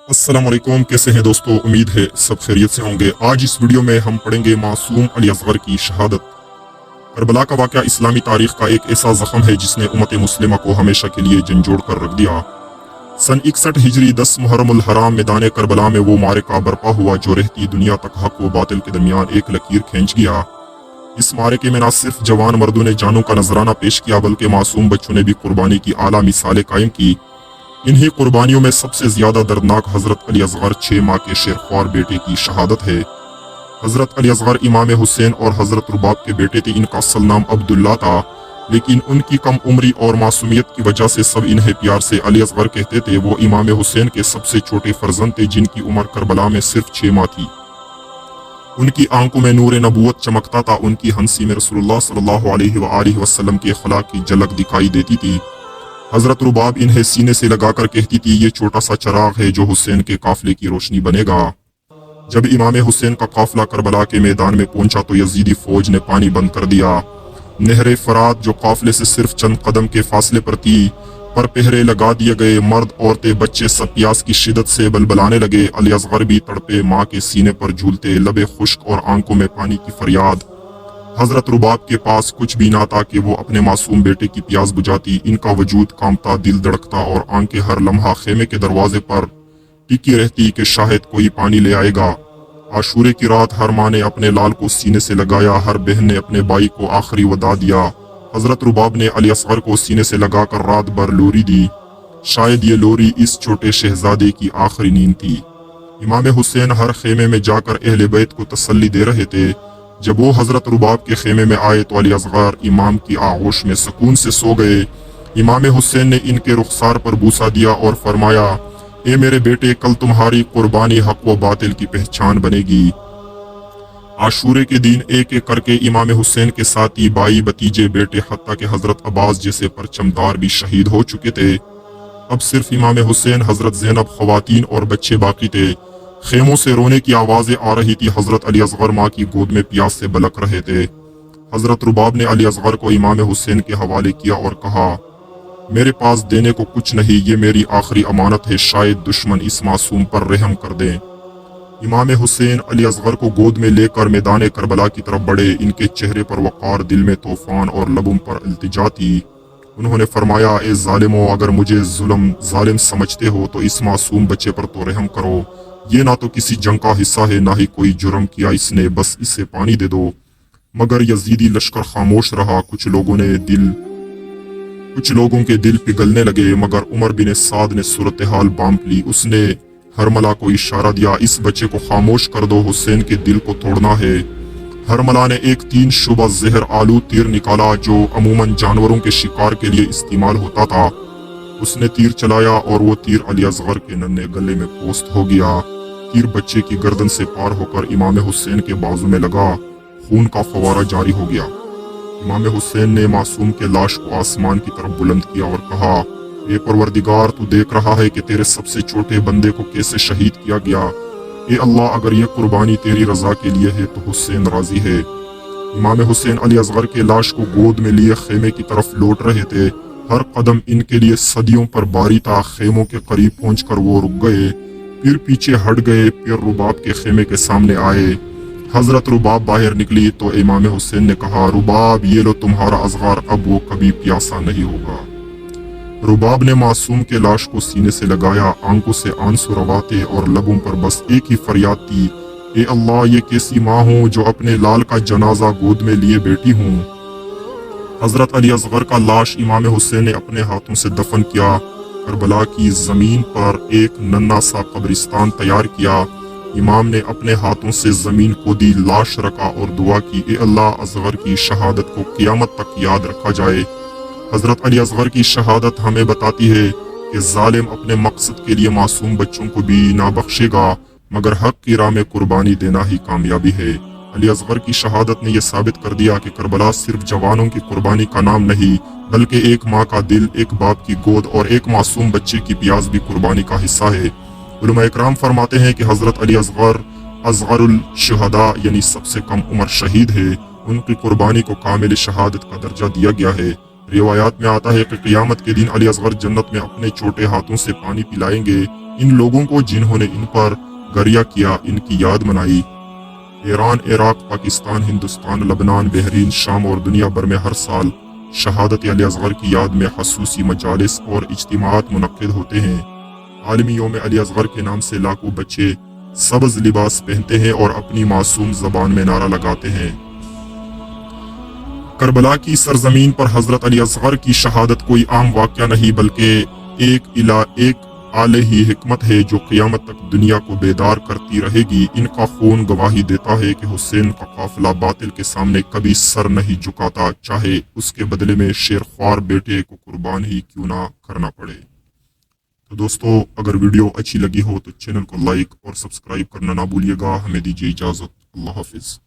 अस्सलाम वालेकुम, कैसे हैं दोस्तों। उम्मीद है सब खैरियत से होंगे। आज इस वीडियो में हम पढ़ेंगे मासूम अली असगर की शहादत। करबला का वाक़या इस्लामी तारीख का एक ऐसा जख्म है जिसने उम्मत मुस्लिमा को हमेशा के लिए झंझोड़ कर रख दिया। सन 61 हिजरी 10 मुहर्रमुल हराम मैदान करबला में वो मारका बरपा हुआ जो रहती दुनिया तक हक व बातिल के दरमियान एक लकीर खींच गया। इस मारके में न सिर्फ जवान मर्दों ने जानों का नजराना पेश किया बल्कि मासूम बच्चों ने भी कुर्बानी की आला मिसालें कायम की। इन्हीं कुर्बानियों में सबसे ज्यादा दर्दनाक हजरत अली असगर 6 माह के शेरख्वार बेटे की शहादत है। हजरत अली असगर इमाम हुसैन और हजरत रुबाब के बेटे थे। इनका असल नाम अब्दुल्ला था, लेकिन उनकी कम उम्री और मासूमियत की वजह से सब इन्हें प्यार से अली असगर कहते थे। वो इमाम हुसैन के सबसे छोटे फर्जंद थे जिनकी उम्र करबला में सिर्फ 6 माह थी। उनकी आंखों में नूर नबूवत चमकता था। उनकी हंसी में रसूलुल्लाह सल्लल्लाहु अलैहि वसल्लम के अखलाक की झलक दिखाई देती थी। हजरत रुबाब इन्हें सीने से लगाकर कहती थी, ये छोटा सा चराग है जो हुसैन के काफिले की रोशनी बनेगा। जब इमाम हुसैन का काफिला करबला के मैदान में पहुंचा तो यजीदी फौज ने पानी बंद कर दिया। नहर फरात जो काफिले से सिर्फ चंद कदम के फासले पर थी, पर पहरे लगा दिए गए। मर्द औरतें बच्चे सब प्यास की शिद्दत से बलबलाने लगे। अली असगर भी तड़पे, माँ के सीने पर झूलते, लबे खुश्क और आंखों में पानी की फरियाद। हजरत रुबाब के पास कुछ भी ना था कि वो अपने मासूम बेटे की प्यास बुझाती। इनका वजूद कांपता, दिल धड़कता और आंखें हर लम्हा खेमे के दरवाजे पर टिकी रहती कि शायद कोई पानी ले आएगा। आशूरे की रात हर माँ ने अपने लाल को सीने से लगाया, हर बहन ने अपने भाई को आखिरी वदा दिया। हजरत रुबाब ने अली असगर को सीने से लगाकर रात भर लोरी दी। शायद ये लोरी इस छोटे शहजादे की आखिरी नींद थी। इमाम हुसैन हर खेमे में जाकर अहले बैत को तसल्ली दे रहे थे। जब वो हजरत रुबाब के खेमे में आए तो अली असगर इमाम की आगोश में सुकून से सो गए। इमाम हुसैन ने इनके रुखसार पर बूसा दिया और फरमाया, ए मेरे बेटे, कल तुम्हारी कुर्बानी हक व बातिल की पहचान बनेगी। आशूरे के दिन एक एक करके इमाम हुसैन के साथी, भाई, भतीजे, बेटे, हत्ता के हजरत अब्बास जैसे परचमदार भी शहीद हो चुके थे। अब सिर्फ इमाम हुसैन, हजरत ज़ैनब, खवातीन और बच्चे बाकी थे। खेमों से रोने की आवाजें आ रही थी। हजरत अली असगर माँ की गोद में प्यास से बलक रहे थे। हजरत रुबाब ने अली असगर को इमाम हुसैन के हवाले किया और कहा, मेरे पास देने को कुछ नहीं, ये मेरी आखिरी अमानत है। शायद दुश्मन इस मासूम पर रहम कर दें। इमाम हुसैन अली असगर को गोद में लेकर मैदान करबला की तरफ बढ़े। इनके चेहरे पर वक़ार, दिल में तूफान और लबों पर इल्तिजा थी। उन्होंने फरमाया, ए जालिमो, अगर मुझे जुल्म जालिम समझते हो तो इस मासूम बच्चे पर तो रहम करो। ये ना तो किसी जंग का हिस्सा है, ना ही कोई जुर्म किया इसने, बस इसे पानी दे दो। मगर यजीदी लश्कर खामोश रहा। कुछ लोगों के दिल पिघलने लगे, मगर उमर बिन साद ने सूरत हाल बांप ली। उसने हरमला को इशारा दिया, इस बच्चे को खामोश कर दो, हुसैन के दिल को तोड़ना है। हरमला ने एक 3 शुबा जहर आलू तीर निकाला जो अमूमन जानवरों के शिकार के लिए इस्तेमाल होता था। उसने तीर चलाया और वो तीर अली असगर के नन्हे गले में पोस्ट हो गया। तीर बच्चे की गर्दन से पार होकर इमाम हुसैन के बाजू में लगा। खून का फवारा जारी हो गया। इमाम हुसैन ने मासूम के लाश को आसमान की तरफ बुलंद किया और कहा, ए परवरदिगार, तू देख रहा है कि तेरे सबसे छोटे बंदे को कैसे शहीद किया गया। ए अल्लाह, अगर यह कुर्बानी तेरी रजा के लिए है तो हुसैन राजी है। इमाम हुसैन अली असगर के लाश को गोद में लिए खेमे की तरफ लौट रहे थे। हर कदम इनके लिए सदियों पर बारी था। खेमों के करीब पहुंचकर वो रुक गए, फिर पीछे हट गए, फिर रुबाब के खेमे के सामने आए। हजरत रुबाब बाहर निकली तो इमाम हुसैन ने कहा, रुबाब, ये लो तुम्हारा असगर, अब वो कभी प्यासा नहीं होगा। रुबाब ने मासूम के लाश को सीने से लगाया। आंखों से आंसू रवाते और लबों पर बस एक ही फरियाद थी, ए अल्लाह, ये कैसी माँ हूँ जो अपने लाल का जनाजा गोद में लिए बैठी हूँ। हजरत अली असगर का लाश इमाम हुसैन ने अपने हाथों से दफन किया। करबला की जमीन पर एक नन्हा सा कब्रिस्तान तैयार किया। इमाम ने अपने हाथों से जमीन खोदी, लाश रखा और दुआ की, ए अल्लाह, असगर की शहादत को क़यामत तक याद रखा जाए। हजरत अली असगर की शहादत हमें बताती है कि जालिम अपने मकसद के लिए मासूम बच्चों को भी ना बख्शेगा, मगर हक की राह में कुर्बानी देना ही कामयाबी है। अली असगर की शहादत ने यह साबित कर दिया कि करबला सिर्फ जवानों की कुर्बानी का नाम नहीं, बल्कि एक माँ का दिल, एक बाप की गोद और एक मासूम बच्चे की प्यास भी कुर्बानी का हिस्सा है। उलमा इकराम फरमाते हैं कि हजरत अली असगर असगरुल शुहदा यानी सबसे कम उम्र शहीद है। उनकी कुर्बानी को कामिल शहादत का दर्जा दिया गया है। रिवायात में आता है कि क़यामत के दिन अली असगर जन्नत में अपने छोटे हाथों से पानी पिलाएंगे इन लोगों को जिन्होंने इन पर गरिया किया, इनकी याद मनाई। ईरान, इराक, पाकिस्तान, हिंदुस्तान, लबनान, बहरीन, शाम और दुनिया भर में हर साल शहादत अली असगर की याद में खसूसी मजालिस और इज्तिमात मुनक्किद होते हैं। आलमी यौम अली असगर के नाम से लाखों बच्चे सब्ज लिबास पहनते हैं और अपनी मासूम जबान में नारा लगाते हैं। करबला की सरजमीन पर हजरत अली असगर की शहादत कोई आम वाक़या नहीं बल्कि एक आले ही हिकमत है जो क़यामत तक दुनिया को बेदार करती रहेगी। इनका खून गवाही देता है कि हुसैन का काफिला बातिल के सामने कभी सर नहीं झुकाता, चाहे उसके बदले में शेरख्वार बेटे को कुर्बान ही क्यों ना करना पड़े। तो दोस्तों, अगर वीडियो अच्छी लगी हो तो चैनल को लाइक और सब्सक्राइब करना ना भूलिएगा। हमें दीजिए इजाज़त। अल्लाह हाफिज़।